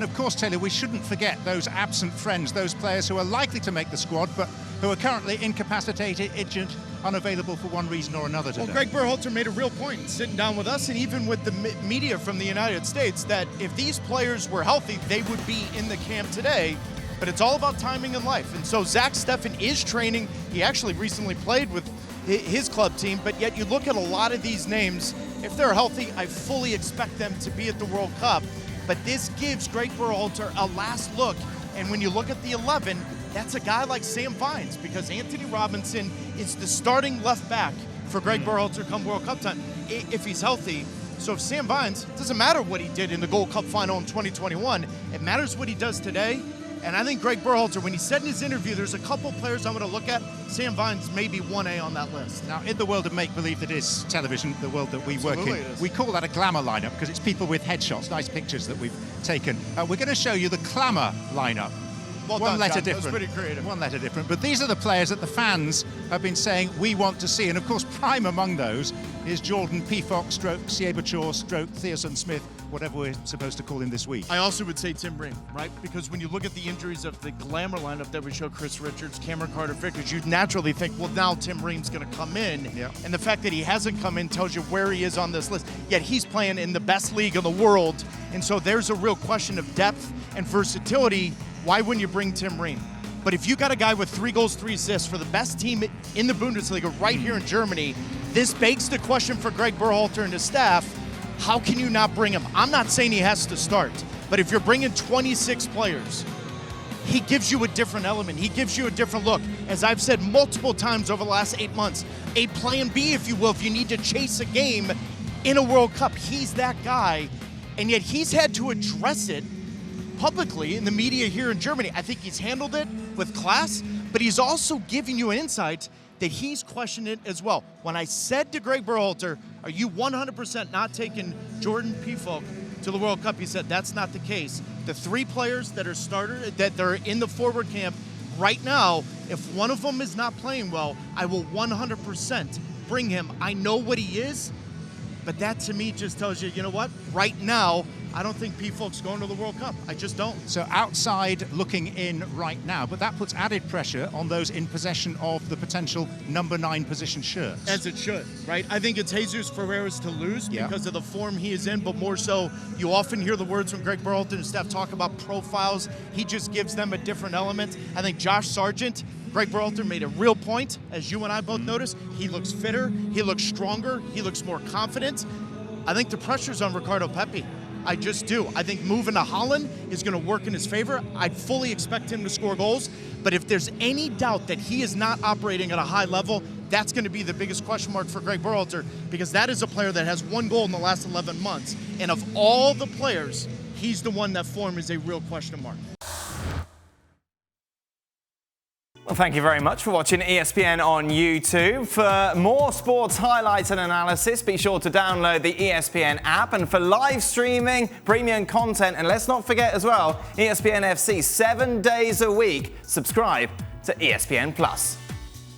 And of course, Taylor, we shouldn't forget those absent friends, those players who are likely to make the squad, but who are currently incapacitated, injured, unavailable for one reason or another today. Well, Greg Berhalter made a real point sitting down with us and even with the media from the United States that if these players were healthy, they would be in the camp today. But it's all about timing in life. And so Zach Steffen is training. He actually recently played with his club team, but yet you look at a lot of these names, if they're healthy, I fully expect them to be at the World Cup. But this gives Greg Berhalter a last look. And when you look at the 11, that's a guy like Sam Vines, because Anthony Robinson is the starting left back for Greg Berhalter come World Cup time, if he's healthy. So if Sam Vines, it doesn't matter what he did in the Gold Cup final in 2021, it matters what he does today. And I think Greg Berhalter, when he said in his interview, there's a couple players I'm going to look at. Sam Vines may be 1A on that list. Now, in the world of make-believe that is television, the world that we work in, we call that a glamour lineup because it's people with headshots, nice pictures that we've taken. We're going to show you the clamour lineup. Well one done, letter John. different. That was pretty creative. One letter different. But these are the players that the fans have been saying we want to see. And of course, prime among those is Jordan Pefok, stroke Sieberchor, stroke Thiessen Smith, whatever we're supposed to call him this week. I also would say Tim Ream, right? Because when you look at the injuries of the glamour lineup that we show Chris Richards, Cameron Carter-Vickers, you'd naturally think, well, now Tim Ream's going to come in. Yeah. And the fact that he hasn't come in tells you where he is on this list. Yet he's playing in the best league in the world. And so there's a real question of depth and versatility. Why wouldn't you bring Tim Ream? But if you got a guy with 3 goals, 3 assists for the best team in the Bundesliga right here in Germany, this begs the question for Greg Berhalter and his staff, how can you not bring him? I'm not saying he has to start, but if you're bringing 26 players, he gives you a different element. He gives you a different look. As I've said multiple times over the last 8 months, a plan B, if you will, if you need to chase a game in a World Cup, he's that guy. And yet he's had to address it publicly in the media here in Germany. I think he's handled it with class, but he's also giving you an insight that he's questioned it as well. When I said to Greg Berhalter, are you 100% not taking Jordan Pefok to the World Cup? He said, that's not the case. The 3 players that are in the forward camp right now, if one of them is not playing well, I will 100% bring him. I know what he is, but that to me just tells you, you know what? Right now, I don't think Pefok's going to the World Cup. I just don't. So outside looking in right now, but that puts added pressure on those in possession of the potential number 9 position shirts. As it should, right? I think it's Jesus Ferreira's to lose because of the form he is in, but more so, you often hear the words from Greg Berhalter and staff talk about profiles. He just gives them a different element. I think Josh Sargent, Greg Berhalter made a real point, as you and I both noticed. He looks fitter, he looks stronger, he looks more confident. I think the pressure's on Ricardo Pepi. I just do. I think moving to Holland is going to work in his favor. I fully expect him to score goals. But if there's any doubt that he is not operating at a high level, that's going to be the biggest question mark for Greg Berhalter, because that is a player that has 1 goal in the last 11 months. And of all the players, he's the one that form is a real question mark. Well, thank you very much for watching ESPN on YouTube. For more sports highlights and analysis, be sure to download the ESPN app. And for live streaming, premium content, and let's not forget as well, ESPN FC 7 days a week. Subscribe to ESPN+.